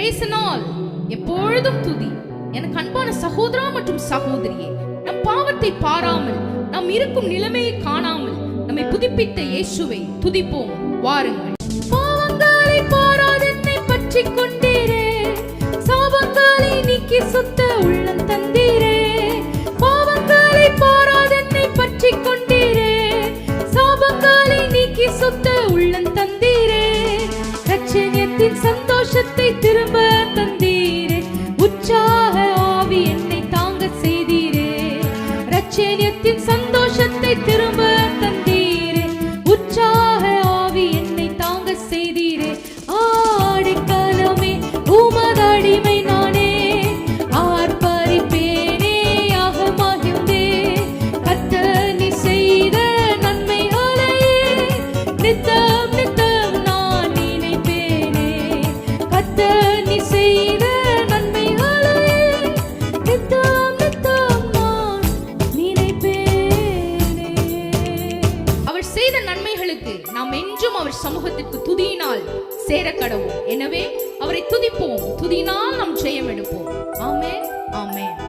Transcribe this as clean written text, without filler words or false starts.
பிரேசனால் எப்பொழுதும் துதி. எனக்கு அன்பான சகோதரா மற்றும் சகோதரியே, நம் பாவத்தை பாராமல், நாம் இருக்கும் நிலைமையை காணாமல் நம்மை புதுப்பித்த இயேசுவை துதிப்போம். வாருங்கள். பாவங்களை பாராதென்னை பற்றிக் கொண்டீரே, சாபங்களை நீக்கி சுத்த உள்ளம் தந்தீரே. பாவங்களை பாராதென்னை பற்றிக் கொண்டீரே, சாபங்களை நீக்கி சுத்த உள்ளம் தந்தீரே. ரட்சணியத்தின் சந்தோஷத்தை திரும்ப தந்தீரே, உற்சாக ஆவி என்னை தாங்க செய்தீரே. ரட்சணியத்தின் சந்தோஷத்தை திரும்ப தந்தீரே, உற்சாக ஆவி என்னை தாங்க செய்தீரே. ஆடைக்காலமே உமதடிமை நானே, ஆர்ப்பரிப்பேனே யாக மகிழ்ந்தே. கர்த்தர் நீ செய்த நன்மைகளையே நித்தம் நித்தம் நான் நினைப்பேனே. கர்த்தர் நீ செய்த நன்மைகளையே நித்தம் நித்தம் நான் நினைப்பேனே. அவர் செய்த நன்மைகளுக்கு நாம் என்றும் அவர் சமூகத்திற்கு துதியினால் சேர கடவோம். எனவே அவரை துதிப்போம். துதியினால் நாம் ஜெயம் எடுப்போம். ஆமென், ஆமென்.